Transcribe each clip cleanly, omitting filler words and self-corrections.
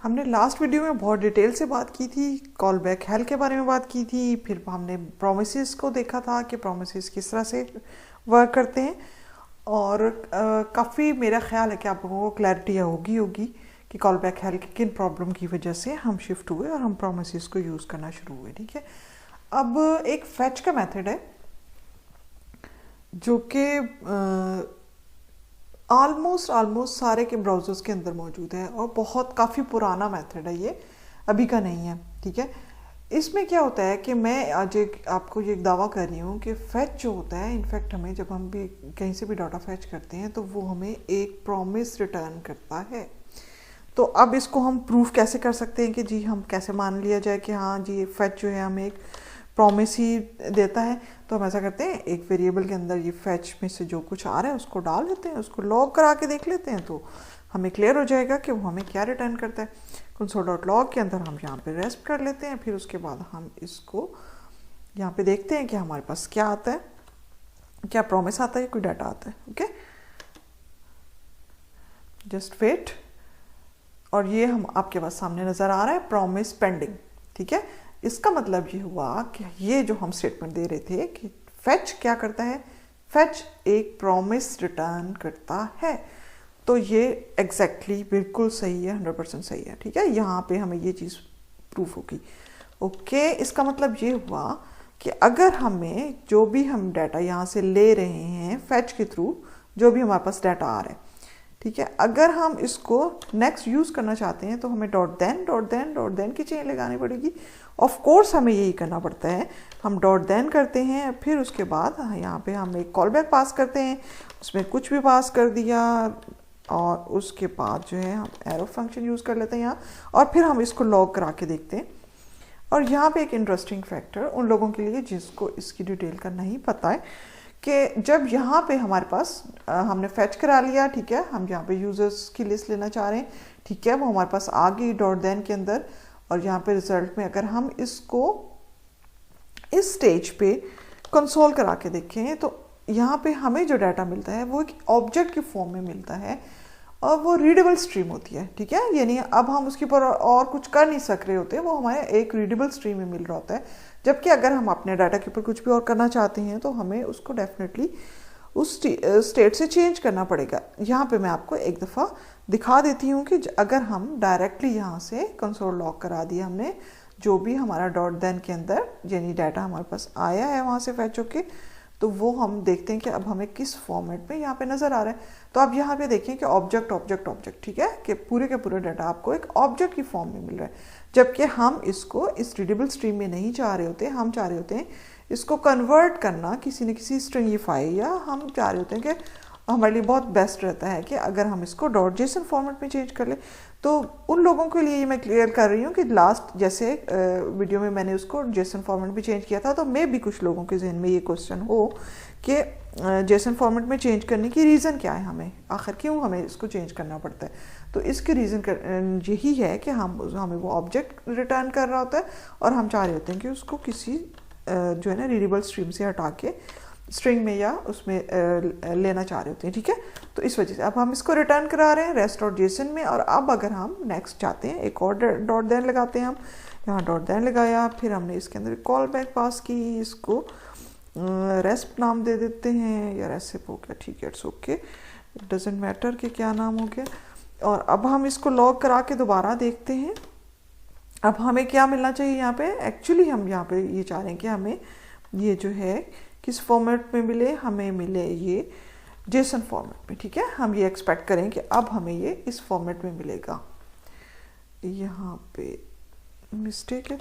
हमने last video में बहुत डिटेल से बात की थी, कॉल बैक हेल के बारे में बात की थी, फिर हमने प्रोमिसेस को देखा था कि प्रोमिसेस किस तरह से वर्क करते हैं, और काफ़ी मेरा ख्याल है कि आप लोगों को क्लैरिटी होगी कि कॉल बैक हेल की किन प्रॉब्लम की वजह से हम शिफ्ट हुए और हम प्रोमिसेस को यूज़ करना शुरू हुए। ठीक है, अब एक फैच का मेथड है जो कि ऑलमोस्ट सारे के ब्राउज़र्स के अंदर मौजूद है और बहुत काफ़ी पुराना मेथड है, ये अभी का नहीं है। ठीक है, इसमें क्या होता है कि मैं आज आपको ये दावा कर रही हूँ कि फैच जो होता है, इनफैक्ट हमें जब हम भी कहीं से भी डाटा फैच करते हैं तो वो हमें एक प्रॉमिस रिटर्न करता है। तो अब इसको हम प्रूफ कैसे कर सकते हैं कि जी हम कैसे मान लिया जाए कि हाँ जी फैच जो है हमें एक प्रॉमिस ही देता है। तो हम ऐसा करते हैं, एक वेरिएबल के अंदर ये फैच में से जो कुछ आ रहा है उसको डाल देते हैं, उसको लॉग करा के देख लेते हैं, तो हमें क्लियर हो जाएगा कि वो हमें क्या रिटर्न करता है। console.log के अंदर हम यहाँ पे रेस्प कर लेते हैं, फिर उसके बाद हम इसको यहाँ पे देखते हैं कि हमारे पास क्या आता है, क्या प्रॉमिस आता है, कोई डाटा आता है। ओके, जस्ट वेट, और ये हम आपके पास सामने नज़र आ रहा है प्रॉमिस पेंडिंग। ठीक है, इसका मतलब ये हुआ कि ये जो हम स्टेटमेंट दे रहे थे कि फैच क्या करता है, फैच एक प्रॉमिस रिटर्न करता है, तो ये एग्जैक्टली बिल्कुल सही है, 100% सही है। ठीक है, यहाँ पे हमें ये चीज़ प्रूफ होगी। ओके, इसका मतलब ये हुआ कि अगर हमें जो भी हम डाटा यहाँ से ले रहे हैं फैच के थ्रू, जो भी हमारे पास डाटा आ रहा है, ठीक है, अगर हम इसको नेक्स्ट यूज़ करना चाहते हैं तो हमें डॉट देन की चेन लगानी पड़ेगी। ऑफ कोर्स हमें यही करना पड़ता है, हम डॉट देन करते हैं, फिर उसके बाद यहाँ पे हम एक कॉल बैक पास करते हैं, उसमें कुछ भी पास कर दिया, और उसके बाद जो है हम एरो फंक्शन यूज़ कर लेते हैं यहाँ, और फिर हम इसको लॉग करा के देखते हैं। और यहाँ पे एक इंटरेस्टिंग फैक्टर उन लोगों के लिए जिसको इसकी डिटेल का नहीं पता है कि जब यहाँ पे हमारे पास हमने फैच करा लिया, ठीक है, हम यहाँ पे यूज़र्स की लिस्ट लेना चाह रहे हैं, ठीक है, वो हमारे पास आ गई डॉट देन के अंदर, और यहाँ पे रिजल्ट में अगर हम इसको इस स्टेज पे कंसोल करा के देखें तो यहाँ पे हमें जो डाटा मिलता है वो एक ऑब्जेक्ट के फॉर्म में मिलता है और वो रीडेबल स्ट्रीम होती है। ठीक है, यानी अब हम उसके ऊपर और कुछ कर नहीं सक रहे होते, वो हमारे एक रीडेबल स्ट्रीम में मिल रहा होता है। जबकि अगर हम अपने डाटा के ऊपर कुछ भी और करना चाहते हैं तो हमें उसको डेफिनेटली उस स्टेट से चेंज करना पड़ेगा। यहाँ पे मैं आपको एक दफ़ा दिखा देती हूँ कि अगर हम डायरेक्टली यहाँ से कंसोल लॉग करा दिया हमने, जो भी हमारा डॉट देन के अंदर यानी डाटा हमारे पास आया है वहाँ से फैच होके, तो वो हम देखते हैं कि अब हमें किस फॉर्मेट में यहाँ पे नज़र आ रहा है। तो आप यहाँ पे देखें कि ऑब्जेक्ट, ठीक है, कि पूरे के पूरे डाटा आपको एक ऑब्जेक्ट की फॉर्म में मिल रहा है, जबकि हम इसको इस रीडेबल स्ट्रीम में नहीं चाह रहे होते, हम चाह रहे होते हैं इसको कन्वर्ट करना किसी न किसी स्ट्रिंगिफाई, या हम चाह रहे होते हैं कि हमारे लिए बहुत बेस्ट रहता है कि अगर हम इसको डॉट जेसन फॉर्मेट में चेंज कर ले। तो उन लोगों के लिए मैं क्लियर कर रही हूँ कि लास्ट जैसे वीडियो में मैंने उसको जेसन फॉर्मेट में चेंज किया था, तो मे भी कुछ लोगों के जहन में ये क्वेश्चन हो कि जेसन फॉर्मेट में चेंज करने की रीज़न क्या है, हमें आखिर क्यों हमें इसको चेंज करना पड़ता है। तो इसकी रीज़न यही है कि हमें वो ऑब्जेक्ट रिटर्न कर रहा होता है और हम चाह रहे होते हैं कि उसको किसी जो है ना रीडेबल स्ट्रीम से हटा के स्ट्रिंग में या उसमें लेना चाह रहे होते हैं। ठीक है, तो इस वजह से अब हम इसको रिटर्न करा रहे हैं रेस्ट डॉट जेसन में। और अब अगर हम नेक्स्ट चाहते हैं, एक और डॉट देन लगाते हैं, हम यहाँ डॉट देन लगाया, फिर हमने इसके अंदर कॉल बैक पास की, इसको रेस्प नाम दे देते हैं या रेसिप हो गया, ठीक है, it's okay, it doesn't matter कि क्या नाम हो गया। और अब हम इसको लॉग करा के दोबारा देखते हैं, अब हमें क्या मिलना चाहिए यहाँ पे। एक्चुअली हम यहाँ पे ये चाह रहे हैं कि हमें ये जो है किस फॉर्मेट में मिले, हमें मिले ये जेसन फॉर्मेट में। ठीक है, हम ये एक्सपेक्ट करें कि अब हमें ये इस फॉर्मेट में मिलेगा। यहाँ पे मिस्टेक है,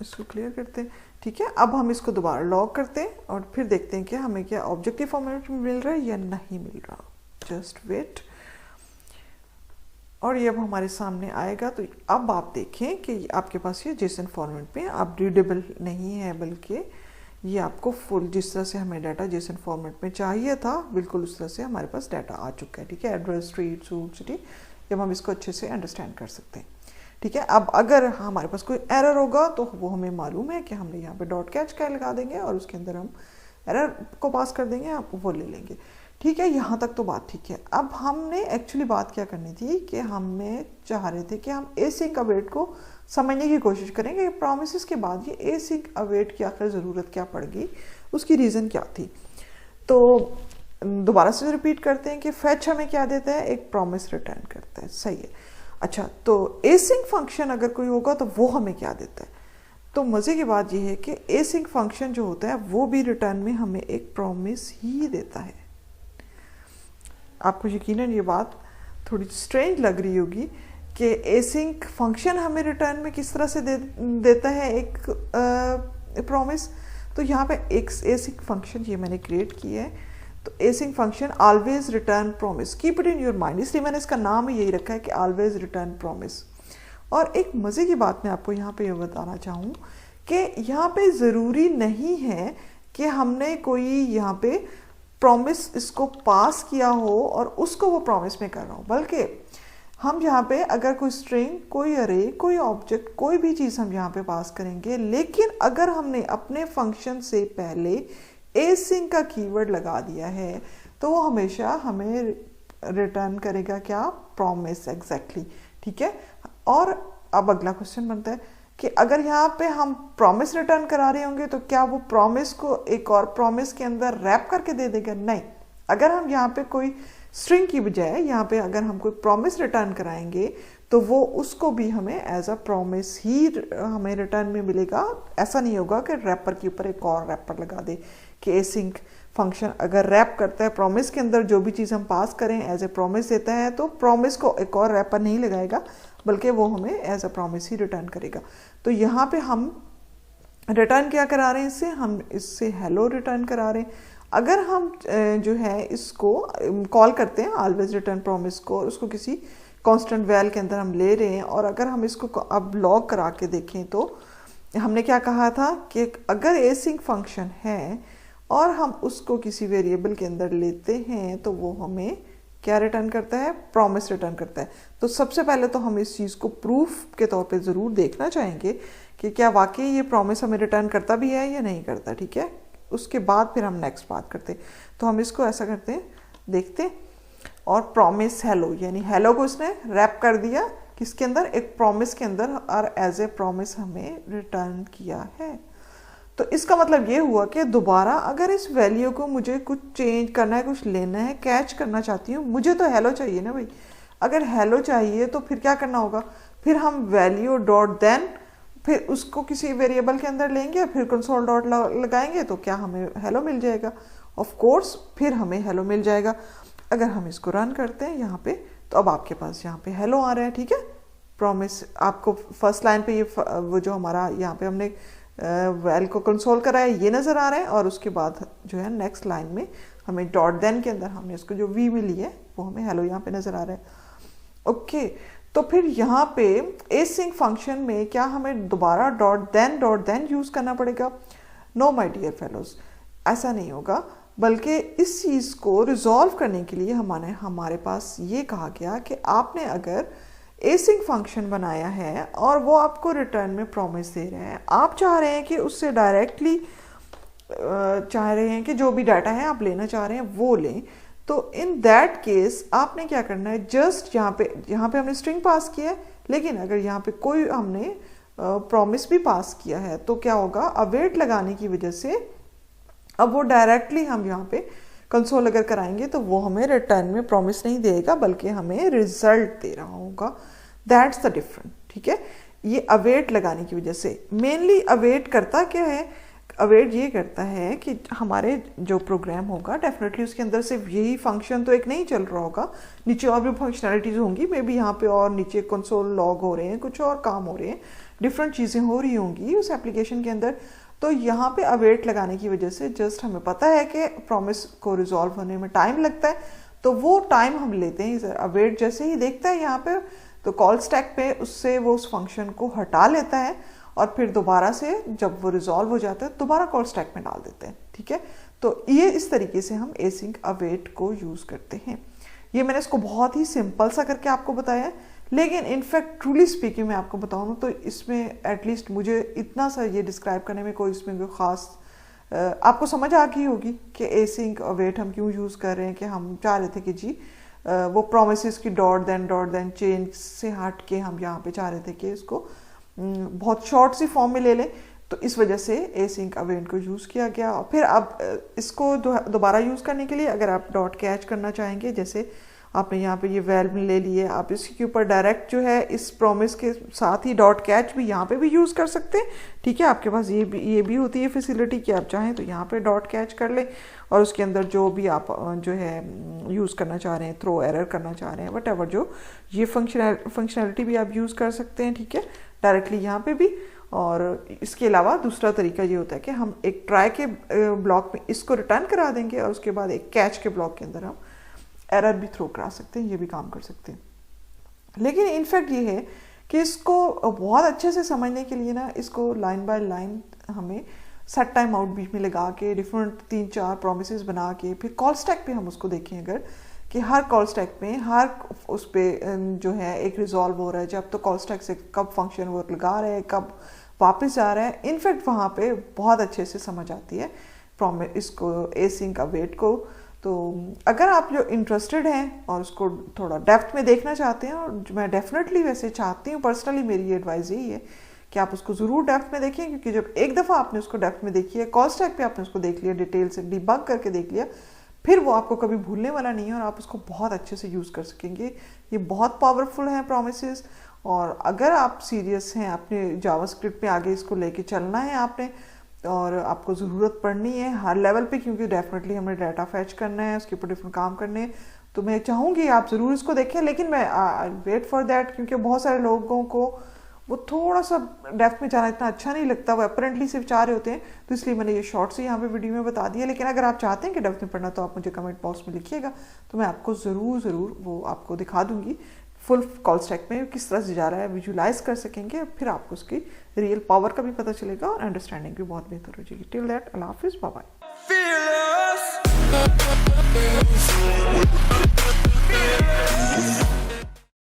इसको क्लियर करते हैं। ठीक है, अब हम इसको दोबारा लॉग करते हैं और फिर देखते हैं कि हमें क्या ऑब्जेक्टिव फॉर्मेट में मिल रहा है या नहीं मिल रहा। जस्ट वेट, और ये अब हमारे सामने आएगा। तो अब आप देखें कि आपके पास ये जेसन फॉर्मेट में अब रीडेबल नहीं है, बल्कि ये आपको फुल जिस तरह से हमें डाटा जेसन फॉर्मेट में चाहिए था बिल्कुल उस तरह से हमारे पास डाटा आ चुका है। ठीक है, एड्रेस, स्ट्रीट, सूट, सिटी, जब हम इसको अच्छे से अंडरस्टैंड कर सकते हैं। ठीक है, अब अगर हमारे पास कोई एरर होगा तो वो हमें मालूम है कि हमने यहाँ पे डॉट कैच का लगा देंगे और उसके अंदर हम एरर को पास कर देंगे, आप वो ले लेंगे। ठीक है, यहाँ तक तो बात ठीक है। अब हमने एक्चुअली बात क्या करनी थी कि हमें चाह रहे थे कि हम एसिंक अवेट को समझने की कोशिश करेंगे। प्रॉमिसेस के बाद ये एसिंक अवेट की आखिर ज़रूरत क्या पड़ गई, उसकी रीज़न क्या थी। तो दोबारा से रिपीट करते हैं कि फेच हमें क्या देता है, एक प्रॉमिस रिटर्न करता है, सही है। अच्छा, तो एसिंक फंक्शन अगर कोई होगा तो वो हमें क्या देता है। तो मज़े की बात ये है कि एसिंक फंक्शन जो होता है वो भी रिटर्न में हमें एक प्रॉमिस ही देता है। आपको यकीनन ये बात थोड़ी स्ट्रेंज लग रही होगी कि एसिंक फंक्शन हमें रिटर्न में किस तरह से देता है एक प्रॉमिस। तो यहाँ पे एक एसिंक फंक्शन ये मैंने क्रिएट किया है। तो async function always return promise, keep it in your mind, इसलिए मैंने इसका नाम ही यही रखा है कि ऑलवेज रिटर्न प्रॉमिस। और एक मज़े की बात मैं आपको यहाँ पे ये बताना चाहूँ कि यहाँ पे ज़रूरी नहीं है कि हमने कोई यहाँ पे प्रॉमिस इसको पास किया हो और उसको वो प्रॉमिस में कर रहा हो, बल्कि हम यहाँ पे अगर कोई स्ट्रिंग, कोई अरे, कोई ऑब्जेक्ट, कोई भी चीज़ हम यहाँ पे पास करेंगे, लेकिन अगर हमने अपने फंक्शन से पहले एसिंक का कीवर्ड लगा दिया है तो वो हमेशा हमें रिटर्न करेगा क्या, प्रॉमिस, एग्जैक्टली, ठीक है। और अब अगला क्वेश्चन बनता है कि अगर यहाँ पे हम प्रॉमिस रिटर्न करा रहे होंगे तो क्या वो प्रॉमिस को एक और प्रॉमिस के अंदर रैप करके दे देगा, नहीं। अगर हम यहाँ पे कोई स्ट्रिंग की बजाय यहाँ पे अगर हम कोई प्रॉमिस रिटर्न कराएंगे तो वो उसको भी हमें एज अ प्रॉमिस ही हमें रिटर्न में मिलेगा। ऐसा नहीं होगा कि रैपर के ऊपर एक और रैपर लगा दे कि एसिंक फंक्शन अगर रैप करता है प्रॉमिस के अंदर, जो भी चीज़ हम पास करें एज ए प्रॉमिस देता है, तो प्रॉमिस को एक और रैपर नहीं लगाएगा बल्कि वो हमें एज अ प्रॉमिस ही रिटर्न करेगा। तो यहाँ पे हम रिटर्न क्या करा रहे हैं, इससे हम इससे हेलो रिटर्न करा रहे हैं। अगर हम जो है इसको कॉल करते हैं ऑलवेज रिटर्न प्रॉमिस को, और उसको किसी कांस्टेंट वैल के अंदर हम ले रहे हैं, और अगर हम इसको अब लॉग करा के देखें तो हमने क्या कहा था कि अगर एसिंक फंक्शन है और हम उसको किसी वेरिएबल के अंदर लेते हैं तो वो हमें क्या रिटर्न करता है, प्रॉमिस रिटर्न करता है। तो सबसे पहले तो हम इस चीज़ को प्रूफ के तौर पे ज़रूर देखना चाहेंगे कि क्या वाकई ये प्रॉमिस हमें रिटर्न करता भी है या नहीं करता, ठीक है। उसके बाद फिर हम नेक्स्ट बात करते हैं। तो हम इसको ऐसा करते हैं, देखते हैं, और प्रॉमिस हेलो, यानी हेलो को इसने रैप कर दिया किसके अंदर, एक प्रॉमिस के अंदर, और एज ए प्रॉमिस हमें रिटर्न किया है। तो इसका मतलब ये हुआ कि दोबारा अगर इस वैल्यू को मुझे कुछ चेंज करना है, कुछ लेना है, कैच करना चाहती हूँ, मुझे तो हेलो चाहिए ना भाई। अगर हेलो चाहिए तो फिर क्या करना होगा, फिर हम वैल्यू डॉट देन फिर उसको किसी वेरिएबल के अंदर लेंगे, फिर कंसोल डॉट लगाएंगे तो क्या हमें हेलो मिल जाएगा, ऑफ कोर्स फिर हमें हेलो मिल जाएगा। अगर हम इसको रन करते हैं यहाँ पे तो अब आपके पास यहाँ पे हेलो आ रहा है, ठीक है। प्रॉमिस आपको फर्स्ट लाइन पे ये वो जो हमारा यहाँ पे हमने वैल को कंसोल करा है ये नज़र आ रहा है, और उसके बाद जो है नेक्स्ट लाइन में हमें डॉट देन के अंदर हमने इसको जो वी मिली है वो हमें हेलो यहाँ पे नज़र आ रहा है। ओके, तो फिर यहाँ पे एसिंक फंक्शन में क्या हमें दोबारा डॉट देन यूज़ करना पड़ेगा? नो माय डियर फेलोज, ऐसा नहीं होगा, बल्कि इस चीज़ को रिजॉल्व करने के लिए हमारे पास ये कहा गया कि आपने अगर एसिंक फंक्शन बनाया है और वो आपको रिटर्न में प्रॉमिस दे रहे हैं, आप चाह रहे हैं कि उससे डायरेक्टली चाह रहे हैं कि जो भी डाटा है आप लेना चाह रहे हैं वो लें, तो इन दैट केस आपने क्या करना है, जस्ट यहाँ पे हमने स्ट्रिंग पास किया है, लेकिन अगर यहाँ पे कोई हमने प्रॉमिस भी पास किया है तो क्या होगा, अवेट लगाने की वजह से अब वो डायरेक्टली हम यहाँ पे कंसोल अगर कराएंगे तो वो हमें रिटर्न में प्रॉमिस नहीं देगा बल्कि हमें रिजल्ट दे रहा होगा। दैट्स द डिफरेंट, ठीक है। ये अवेट लगाने की वजह से, मेनली अवेट करता क्या है, अवेट ये करता है कि हमारे जो प्रोग्राम होगा डेफिनेटली उसके अंदर सिर्फ यही फंक्शन तो एक नहीं चल रहा होगा, नीचे और भी फंक्शनैलिटीज होंगी, मे बी यहाँ पे और नीचे कंसोल लॉग हो रहे हैं, कुछ और काम हो रहे हैं, डिफरेंट चीज़ें हो रही होंगी उस एप्लीकेशन के अंदर। तो यहाँ पे अवेट लगाने की वजह से जस्ट हमें पता है कि प्रॉमिस को रिजॉल्व होने में टाइम लगता है, तो वो टाइम हम लेते हैं। अवेट जैसे ही देखता है यहाँ पे तो कॉल स्टैक पे उससे वो उस फंक्शन को हटा लेता है और फिर दोबारा से जब वो रिजॉल्व हो जाता है दोबारा कॉल स्टैक में डाल देते हैं, ठीक है। तो ये इस तरीके से हम एसिंक अवेट को यूज़ करते हैं। ये मैंने इसको बहुत ही सिंपल सा करके आपको बताया है, लेकिन इनफैक्ट ट्रूली स्पीकिंग मैं आपको बताऊँ तो इसमें एटलीस्ट मुझे इतना सा ये डिस्क्राइब करने में कोई इसमें कोई ख़ास आपको समझ आ गई होगी कि एसिंक अवेट हम क्यों यूज़ कर रहे हैं, कि हम चाह रहे थे कि जी वो प्रोमिसेस की डॉट देन चेन से हट के हम यहाँ पे चाह रहे थे कि इसको बहुत शॉर्ट सी फॉर्म में ले लें, तो इस वजह से एसिंक अवेट को यूज़ किया गया। और फिर अब इसको दोबारा यूज़ करने के लिए अगर आप डॉट कैच करना चाहेंगे, जैसे आपने यहाँ पे ये वैल्व ले लिए, आप इसके ऊपर डायरेक्ट जो है इस प्रॉमिस के साथ ही डॉट कैच भी यहाँ पे भी यूज़ कर सकते हैं, ठीक है। आपके पास ये भी होती है फैसिलिटी कि आप चाहें तो यहाँ पे डॉट कैच कर लें और उसके अंदर जो भी आप जो है यूज़ करना चाह रहे हैं, थ्रो एरर करना चाह रहे हैं, वट जो ये फंक्शनैलिटी भी आप यूज़ कर सकते हैं, ठीक है, डायरेक्टली यहाँ पे भी। और इसके अलावा दूसरा तरीका ये होता है कि हम एक ट्राई के ब्लॉक में इसको रिटर्न करा देंगे और उसके बाद एक कैच के ब्लॉक के अंदर हम एरर भी थ्रो करा सकते हैं, ये भी काम कर सकते हैं। लेकिन इनफैक्ट ये है कि इसको बहुत अच्छे से समझने के लिए ना, इसको लाइन बाय लाइन हमें सेट टाइम आउट बीच में लगा के डिफरेंट 3-4 प्रोमिसेस बना के फिर कॉल स्टैक पे हम उसको देखें अगर, कि हर कॉल स्टैक में हर उस पर जो है एक रिजॉल्व हो रहा है, जब तो कॉल स्टैक से कब फंक्शन वर्क लगा रहे हैं, कब वापस जा रहा है। इनफैक्ट वहाँ पे बहुत अच्छे से समझ आती है इसको एसिंक अवेट को। तो अगर आप जो इंटरेस्टेड हैं और उसको थोड़ा डेप्थ में देखना चाहते हैं, और मैं डेफिनेटली वैसे चाहती हूँ, पर्सनली मेरी एडवाइस यही है कि आप उसको ज़रूर डेप्थ में देखें, क्योंकि जब एक दफ़ा आपने उसको डेप्थ में देखी है, कॉल स्टैक पे आपने उसको देख लिया, डिटेल से डिबग करके देख लिया, फिर वो आपको कभी भूलने वाला नहीं है और आप उसको बहुत अच्छे से यूज़ कर सकेंगे। ये बहुत पावरफुल हैं प्रोमिसेस, और अगर आप सीरियस हैं अपने जावास्क्रिप्ट में आगे इसको लेके चलना है आपने, और आपको ज़रूरत पड़नी है हर लेवल पे, क्योंकि डेफिनेटली हमें डाटा फैच करना है, उसके ऊपर डिफरेंट काम करने हैं, तो मैं चाहूँगी आप ज़रूर इसको देखें। लेकिन मैं वेट फॉर दैट, क्योंकि बहुत सारे लोगों को वो थोड़ा सा डेप्थ में जाना इतना अच्छा नहीं लगता, वो अपेरेंटली सिर्फ चाह रहे होते हैं, तो इसलिए मैंने ये शॉर्ट से यहाँ पे वीडियो में बता दिया। लेकिन अगर आप चाहते हैं कि डेप्थ में पढ़ना, तो आप मुझे कमेंट बॉक्स में लिखिएगा, तो मैं आपको ज़रूर वो आपको दिखा दूँगी फुल कॉल स्टैक में किस तरह से जा रहा है, विजुलाइज कर सकेंगे, फिर आपको उसकी रियल पावर का भी पता चलेगा और अंडरस्टैंडिंग भी बहुत बेहतर हो जाएगी। टिल दैट, अल्लाह हाफिज़, बाय बाय।